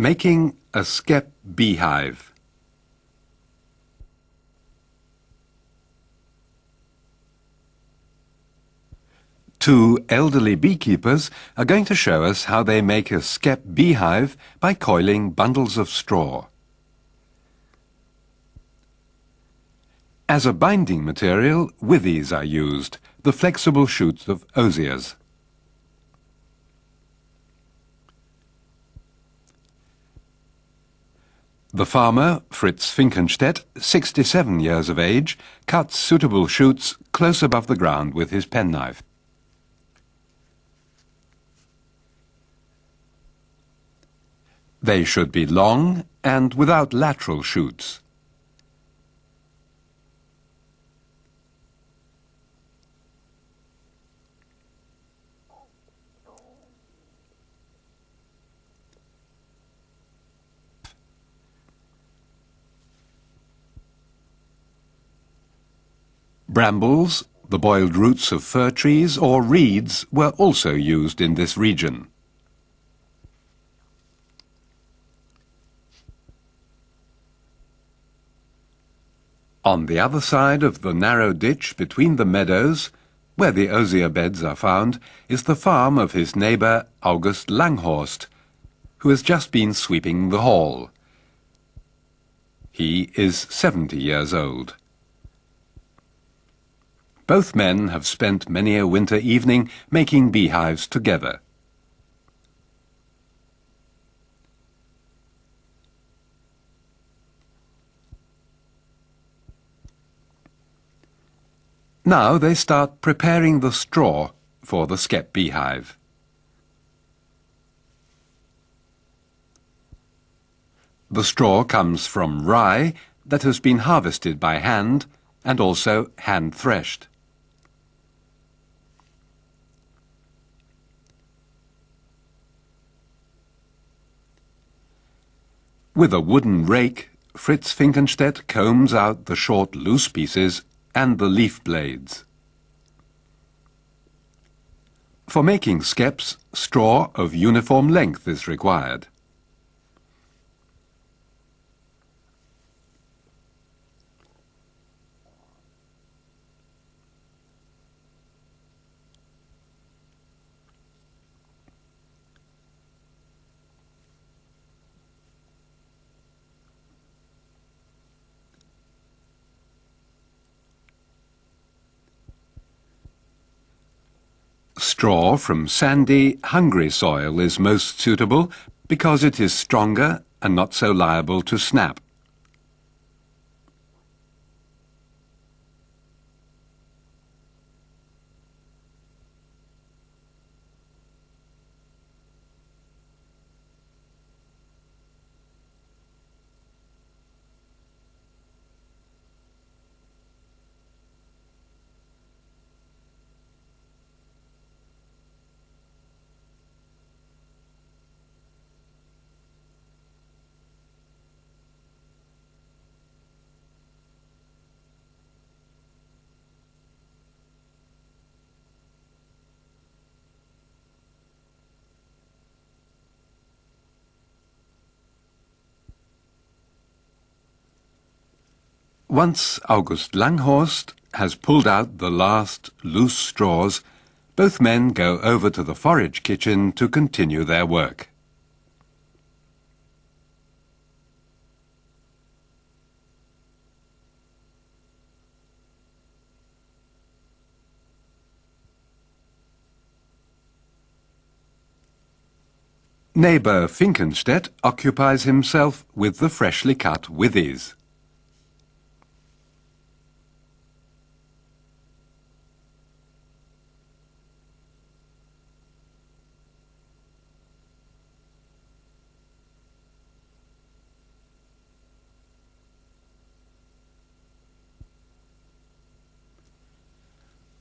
Making a skep beehive. Two elderly beekeepers are going to show us how they make a skep beehive by coiling bundles of straw. As a binding material, withies are used, the flexible shoots of osiers. The farmer, Fritz Finkenstedt, 67 years of age, cuts suitable shoots close above the ground with his penknife. They should be long and without lateral shoots. Brambles, the boiled roots of fir trees or reeds were also used in this region. On the other side of the narrow ditch between the meadows, where the osier beds are found, is the farm of his neighbour August Langhorst, who has just been sweeping the hall. He is 70 years old. Both men have spent many a winter evening making beehives together. Now they start preparing the straw for the skep beehive. The straw comes from rye that has been harvested by hand and also hand-threshed. With a wooden rake, Fritz Finkenstedt combs out the short loose pieces and the leaf blades. For making skeps, straw of uniform length is required. Straw from sandy, hungry soil is most suitable because it is stronger and not so liable to snap. Once August Langhorst has pulled out the last loose straws, both men go over to the forage kitchen to continue their work. Neighbour Finkenstedt occupies himself with the freshly cut withies.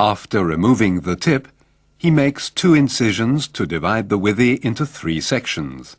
After removing the tip, he makes 2 incisions to divide the withy into 3 sections.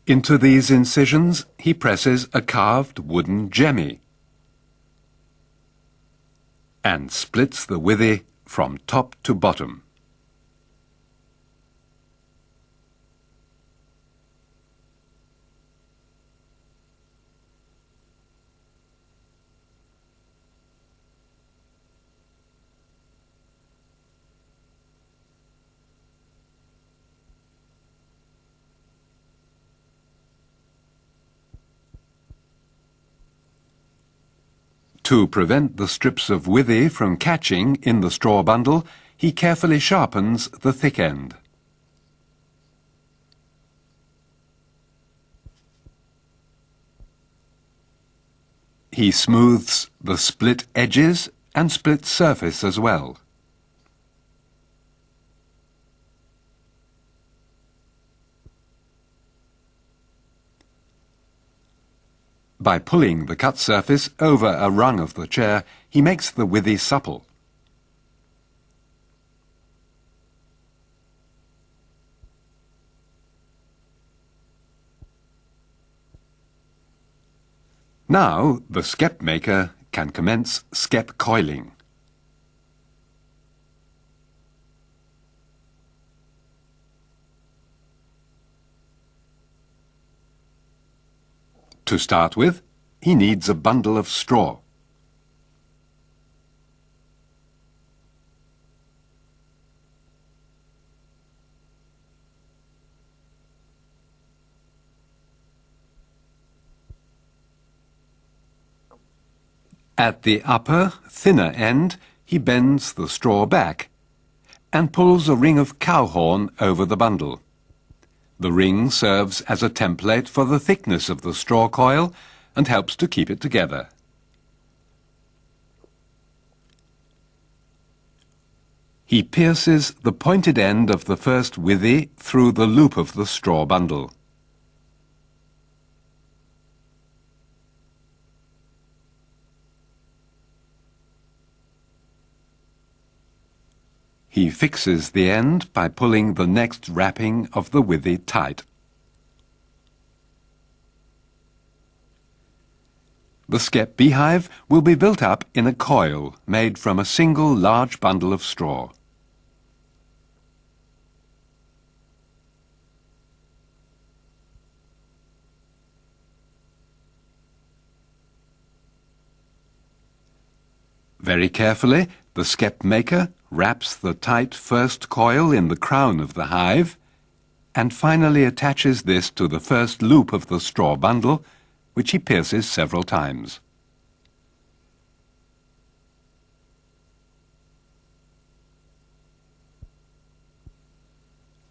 Into these incisions he presses a carved wooden jemmy and splits the withy from top to bottom. To prevent the strips of withy from catching in the straw bundle, he carefully sharpens the thick end. He smooths the split edges and split surface as well. By pulling the cut surface over a rung of the chair, he makes the withy supple. Now the skep maker can commence skep coiling. To start with, he needs a bundle of straw. At the upper, thinner end, he bends the straw back and pulls a ring of cow horn over the bundle. The ring serves as a template for the thickness of the straw coil and helps to keep it together. He pierces the pointed end of the first withy through the loop of the straw bundle. He fixes the end by pulling the next wrapping of the withy tight. The skep beehive will be built up in a coil made from a single large bundle of straw. Very carefully, the skep maker wraps the tight first coil in the crown of the hive and finally attaches this to the first loop of the straw bundle, which he pierces several times.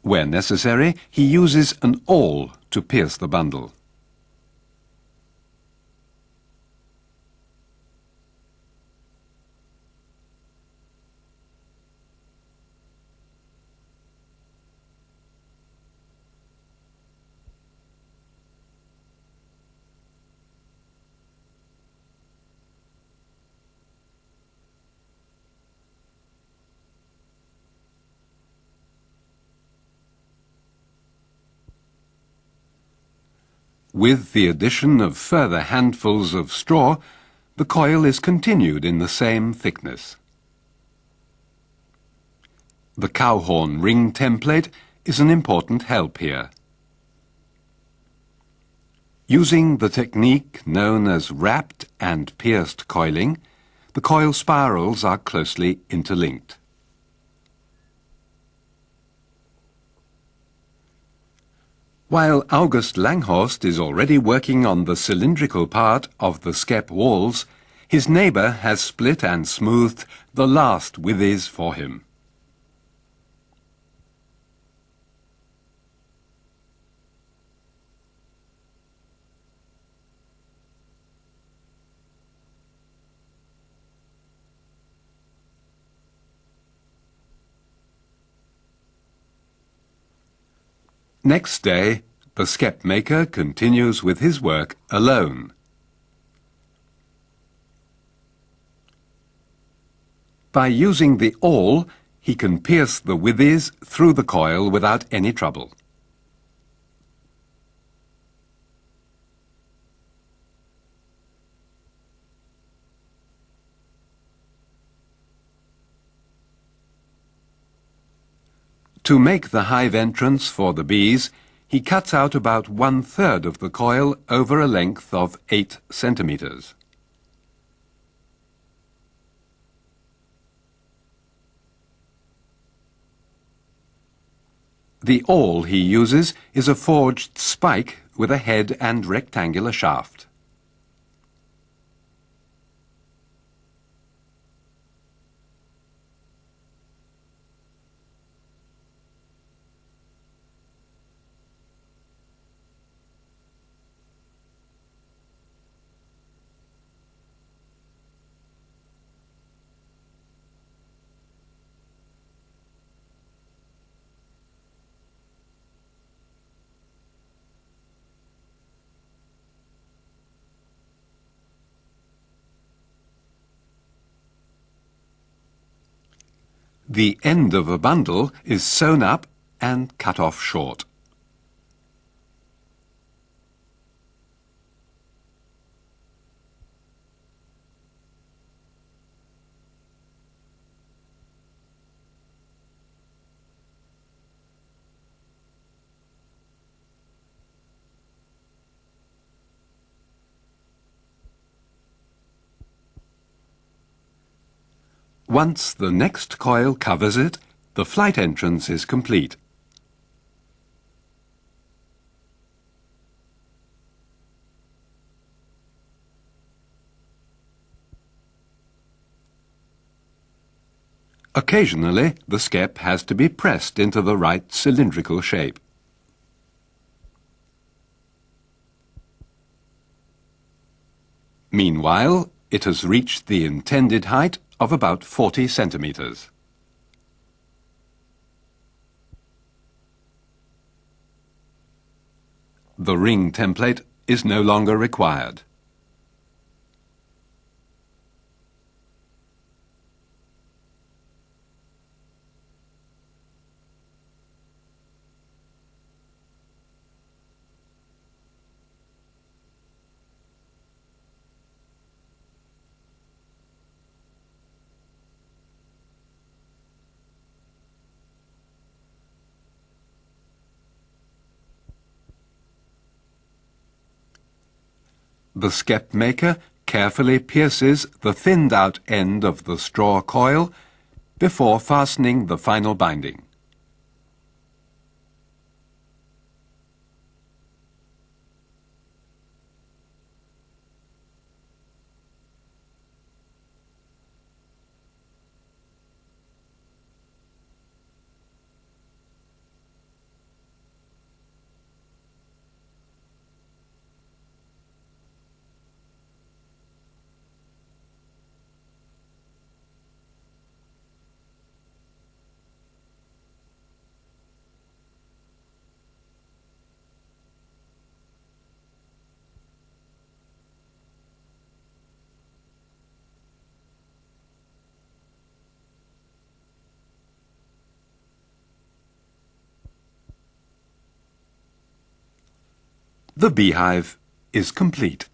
Where necessary, he uses an awl to pierce the bundle. With the addition of further handfuls of straw, the coil is continued in the same thickness. The cow horn ring template is an important help here. Using the technique known as wrapped and pierced coiling, the coil spirals are closely interlinked. While August Langhorst is already working on the cylindrical part of the skep walls, his neighbour has split and smoothed the last withies for him. Next day, the skep maker continues with his work alone. By using the awl, he can pierce the withies through the coil without any trouble. To make the hive entrance for the bees, he cuts out about 1/3 of the coil over a length of 8 centimeters. The awl he uses is a forged spike with a head and rectangular shaft. The end of a bundle is sewn up and cut off short. Once the next coil covers it, the flight entrance is complete. Occasionally, the skep has to be pressed into the right cylindrical shape. Meanwhile, it has reached the intended height of about 40 centimeters. The ring template is no longer required. The skep maker carefully pierces the thinned out end of the straw coil before fastening the final binding. The beehive is complete.